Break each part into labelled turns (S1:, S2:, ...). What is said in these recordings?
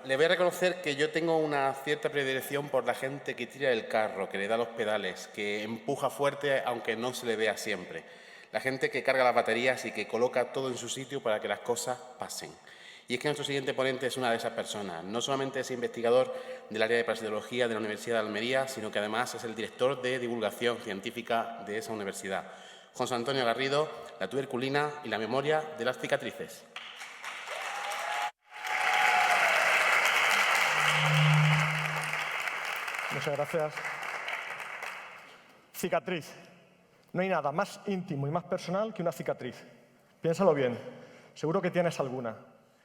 S1: le voy a reconocer que yo tengo una cierta predilección por la gente que tira el carro, que le da los pedales, que empuja fuerte aunque no se le vea siempre. La gente que carga las baterías y que coloca todo en su sitio para que las cosas pasen. Y es que nuestro siguiente ponente es una de esas personas. No solamente es investigador del área de parasitología de la Universidad de Almería, sino que además es el director de divulgación científica de esa universidad. José Antonio Garrido, la tuberculina y la memoria de las cicatrices.
S2: Muchas gracias. Cicatriz. No hay nada más íntimo y más personal que una cicatriz. Piénsalo bien. Seguro que tienes alguna.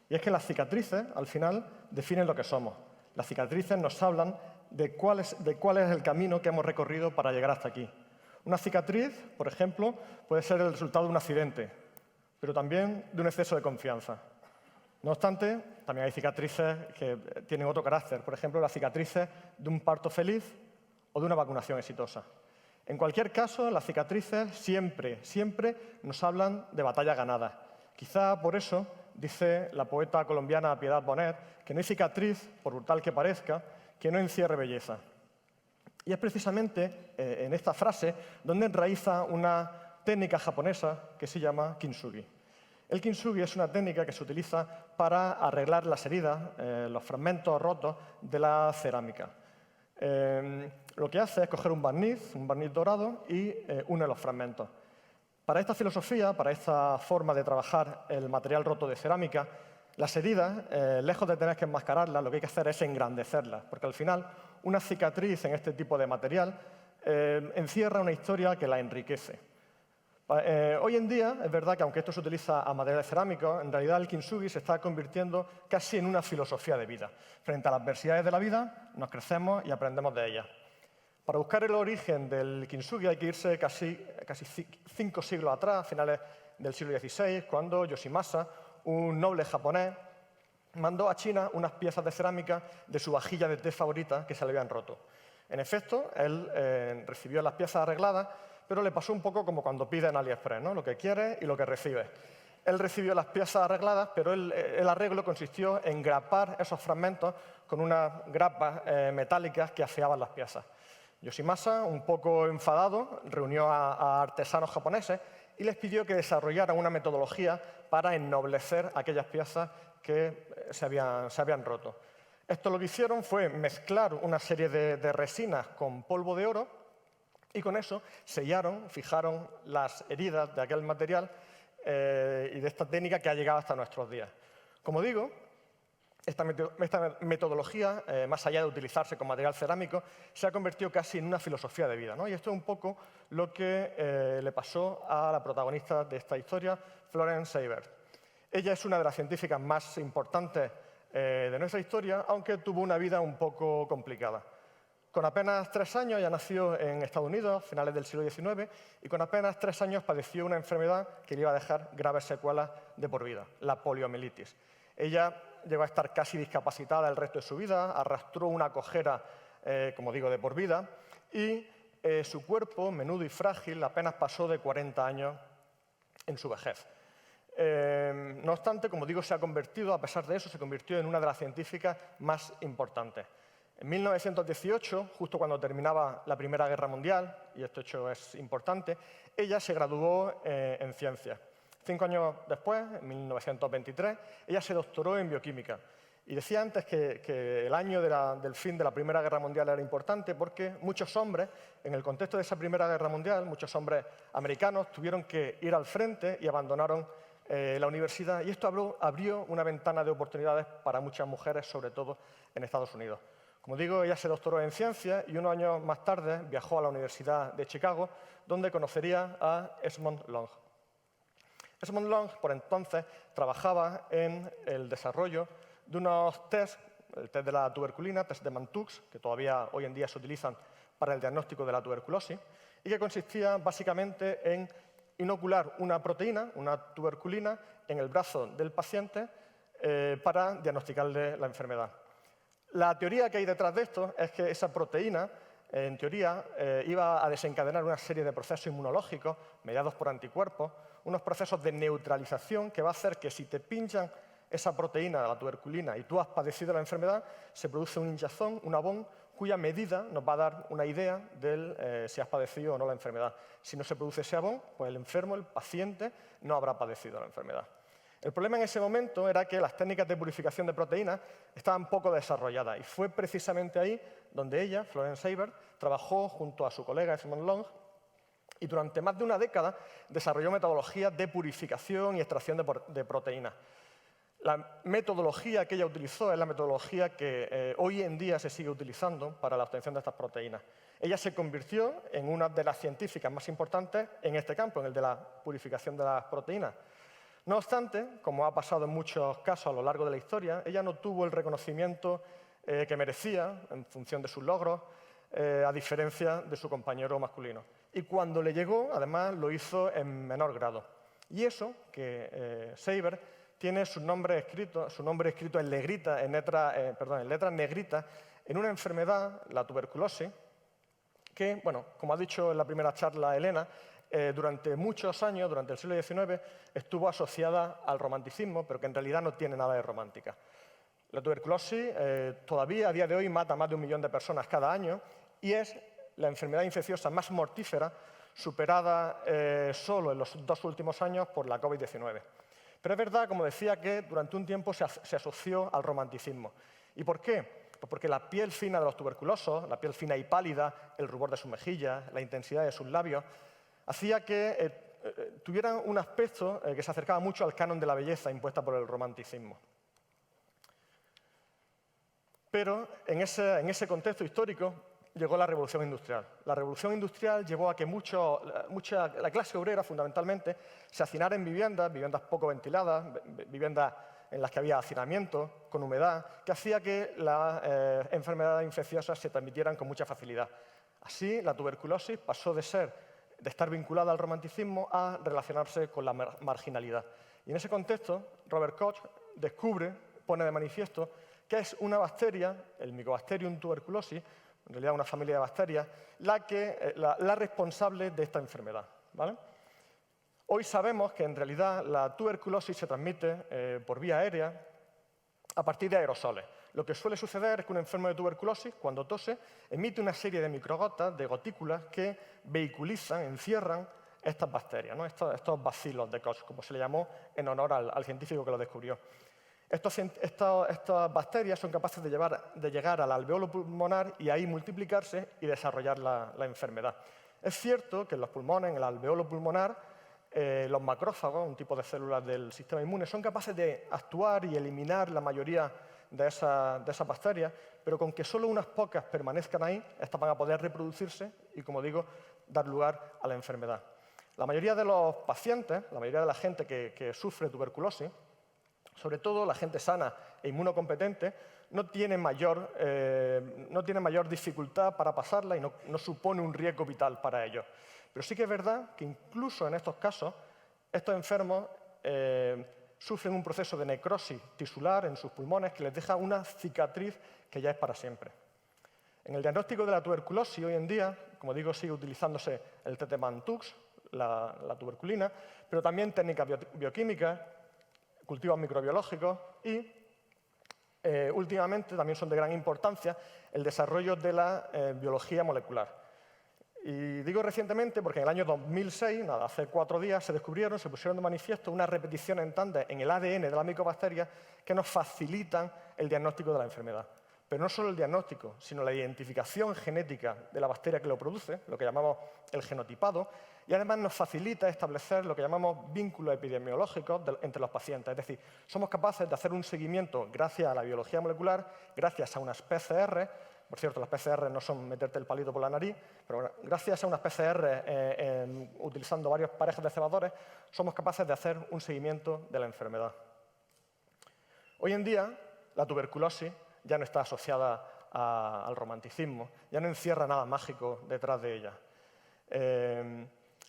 S2: Y es que las cicatrices, al final, definen lo que somos. Las cicatrices nos hablan de cuál es el camino que hemos recorrido para llegar hasta aquí. Una cicatriz, por ejemplo, puede ser el resultado de un accidente, pero también de un exceso de confianza. No obstante, también hay cicatrices que tienen otro carácter. Por ejemplo, las cicatrices de un parto feliz o de una vacunación exitosa. En cualquier caso, las cicatrices siempre nos hablan de batallas ganadas. Quizá por eso dice la poeta colombiana Piedad Bonet que no hay cicatriz, por brutal que parezca, que no encierre belleza. Y es precisamente en esta frase donde enraiza una técnica japonesa que se llama kintsugi. El kintsugi es una técnica que se utiliza para arreglar las heridas, los fragmentos rotos de la cerámica. Lo que hace es coger un barniz dorado y une los fragmentos. Para esta filosofía, para esta forma de trabajar el material roto de cerámica, las heridas, lejos de tener que enmascararlas, lo que hay que hacer es engrandecerlas, porque al final una cicatriz en este tipo de material encierra una historia que la enriquece. Hoy en día, es verdad que aunque esto se utiliza a materiales cerámicos, en realidad el kintsugi se está convirtiendo casi en una filosofía de vida. Frente a las adversidades de la vida, nos crecemos y aprendemos de ellas. Para buscar el origen del kintsugi hay que irse casi 5 siglos atrás, a finales del siglo XVI, cuando Yoshimasa, un noble japonés, mandó a China unas piezas de cerámica de su vajilla de té favorita que se le habían roto. En efecto, él recibió las piezas arregladas, pero le pasó un poco como cuando pide en AliExpress, ¿no? Lo que quiere y lo que recibe. Él recibió las piezas arregladas, pero el arreglo consistió en grapar esos fragmentos con unas grapas metálicas que afeaban las piezas. Yoshimasa, un poco enfadado, reunió a artesanos japoneses y les pidió que desarrollaran una metodología para ennoblecer aquellas piezas que se habían roto. Esto lo que hicieron fue mezclar una serie de resinas con polvo de oro y con eso sellaron, fijaron las heridas de aquel material y de esta técnica que ha llegado hasta nuestros días. Como digo, esta metodología, más allá de utilizarse con material cerámico, se ha convertido casi en una filosofía de vida, ¿no? Y esto es un poco lo que le pasó a la protagonista de esta historia, Florence Seibert. Ella es una de las científicas más importantes de nuestra historia, aunque tuvo una vida un poco complicada. Con apenas 3 años, ella nació en Estados Unidos, a finales del siglo XIX, y con apenas 3 años padeció una enfermedad que le iba a dejar graves secuelas de por vida, la poliomielitis. Ella llegó a estar casi discapacitada el resto de su vida, arrastró una cojera, como digo, de por vida, y su cuerpo, menudo y frágil, apenas pasó de 40 años en su vejez. No obstante, como digo, a pesar de eso, se convirtió en una de las científicas más importantes. En 1918, justo cuando terminaba la Primera Guerra Mundial, y este hecho es importante, ella se graduó en ciencias. 5 años después, en 1923, ella se doctoró en bioquímica. Y decía antes que el año del fin de la Primera Guerra Mundial era importante porque muchos hombres, en el contexto de esa Primera Guerra Mundial, muchos hombres americanos tuvieron que ir al frente y abandonaron la universidad. Y esto abrió una ventana de oportunidades para muchas mujeres, sobre todo en Estados Unidos. Como digo, ella se doctoró en ciencias y unos años más tarde viajó a la Universidad de Chicago, donde conocería a Esmond Long. Esmond Long, por entonces, trabajaba en el desarrollo de unos test, el test de la tuberculina, test de Mantoux, que todavía hoy en día se utilizan para el diagnóstico de la tuberculosis, y que consistía básicamente en inocular una proteína, una tuberculina, en el brazo del paciente para diagnosticarle la enfermedad. La teoría que hay detrás de esto es que esa proteína, en teoría, iba a desencadenar una serie de procesos inmunológicos mediados por anticuerpos, unos procesos de neutralización que va a hacer que si te pinchan esa proteína, la tuberculina, y tú has padecido la enfermedad, se produce un hinchazón, un abón, cuya medida nos va a dar una idea de si has padecido o no la enfermedad. Si no se produce ese abón, pues el enfermo, el paciente, no habrá padecido la enfermedad. El problema en ese momento era que las técnicas de purificación de proteínas estaban poco desarrolladas y fue precisamente ahí donde ella, Florence Seiber, trabajó junto a su colega Edmond Long y durante más de una década desarrolló metodologías de purificación y extracción de proteínas. La metodología que ella utilizó es la metodología que hoy en día se sigue utilizando para la obtención de estas proteínas. Ella se convirtió en una de las científicas más importantes en este campo, en el de la purificación de las proteínas. No obstante, como ha pasado en muchos casos a lo largo de la historia, ella no tuvo el reconocimiento que merecía en función de sus logros, a diferencia de su compañero masculino. Y cuando le llegó, además, lo hizo en menor grado. Y eso, que Seiber tiene su nombre escrito en negrita, en letras negritas, en una enfermedad, la tuberculosis, que, bueno, como ha dicho en la primera charla Elena, durante muchos años, durante el siglo XIX, estuvo asociada al romanticismo, pero que en realidad no tiene nada de romántica. La tuberculosis todavía a día de hoy mata a más de 1 millón de personas cada año y es la enfermedad infecciosa más mortífera, superada solo en los 2 últimos años por la COVID-19. Pero es verdad, como decía, que durante un tiempo se asoció al romanticismo. ¿Y por qué? Pues porque la piel fina de los tuberculosos, la piel fina y pálida, el rubor de sus mejillas, la intensidad de sus labios, hacía que tuvieran un aspecto que se acercaba mucho al canon de la belleza impuesta por el romanticismo. Pero en ese contexto histórico llegó la Revolución Industrial. La Revolución Industrial llevó a que la clase obrera, fundamentalmente, se hacinara en viviendas poco ventiladas, viviendas en las que había hacinamiento, con humedad, que hacía que las enfermedades infecciosas se transmitieran con mucha facilidad. Así, la tuberculosis pasó de estar vinculada al romanticismo a relacionarse con la marginalidad. Y en ese contexto, Robert Koch pone de manifiesto que es una bacteria, el Mycobacterium tuberculosis, en realidad una familia de bacterias, la responsable de esta enfermedad, ¿vale? Hoy sabemos que en realidad la tuberculosis se transmite por vía aérea a partir de aerosoles. Lo que suele suceder es que un enfermo de tuberculosis, cuando tose, emite una serie de microgotas, de gotículas, que vehiculizan, encierran estas bacterias, ¿no? estos bacilos de Koch, como se le llamó en honor al científico que lo descubrió. Estas bacterias son capaces de llegar al alveolo pulmonar y ahí multiplicarse y desarrollar la enfermedad. Es cierto que en los pulmones, en el alveolo pulmonar, los macrófagos, un tipo de células del sistema inmune, son capaces de actuar y eliminar la mayoría de esas bacterias, pero con que solo unas pocas permanezcan ahí, estas van a poder reproducirse y, como digo, dar lugar a la enfermedad. La mayoría de los pacientes, la mayoría de la gente que sufre tuberculosis, sobre todo la gente sana e inmunocompetente, no tiene mayor dificultad para pasarla y no supone un riesgo vital para ellos. Pero sí que es verdad que incluso en estos casos, estos enfermos sufren un proceso de necrosis tisular en sus pulmones que les deja una cicatriz que ya es para siempre. En el diagnóstico de la tuberculosis hoy en día, como digo, sigue utilizándose el TT-MANTUX, la tuberculina, pero también técnicas bioquímicas, cultivos microbiológicos y, últimamente, también son de gran importancia el desarrollo de la biología molecular. Y digo recientemente porque en el año 2006, hace 4 días, se pusieron de manifiesto unas repeticiones en tándem en el ADN de la micobacteria que nos facilitan el diagnóstico de la enfermedad. Pero no solo el diagnóstico, sino la identificación genética de la bacteria que lo produce, lo que llamamos el genotipado, y además nos facilita establecer lo que llamamos vínculos epidemiológicos entre los pacientes. Es decir, somos capaces de hacer un seguimiento gracias a la biología molecular, gracias a unas PCR. Por cierto, las PCR no son meterte el palito por la nariz, pero bueno, gracias a unas PCR utilizando varias parejas de cebadores, somos capaces de hacer un seguimiento de la enfermedad. Hoy en día, la tuberculosis ya no está asociada al romanticismo, ya no encierra nada mágico detrás de ella.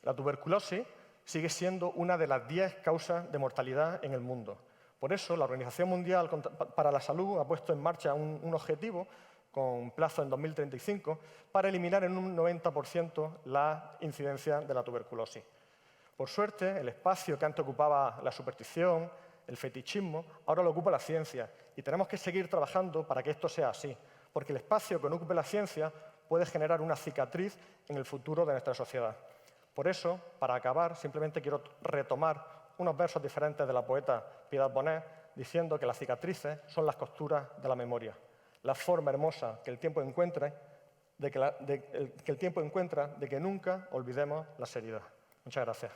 S2: La tuberculosis sigue siendo una de las 10 causas de mortalidad en el mundo. Por eso, la Organización Mundial para la Salud ha puesto en marcha un objetivo con plazo en 2035 para eliminar en un 90% la incidencia de la tuberculosis. Por suerte, el espacio que antes ocupaba la superstición, El fetichismo ahora lo ocupa la ciencia y tenemos que seguir trabajando para que esto sea así, porque el espacio que no ocupe la ciencia puede generar una cicatriz en el futuro de nuestra sociedad. Por eso, para acabar, simplemente quiero retomar unos versos diferentes de la poeta Piedad Bonet, diciendo que las cicatrices son las costuras de la memoria, la forma hermosa que el tiempo encuentra de que nunca olvidemos las heridas. Muchas gracias.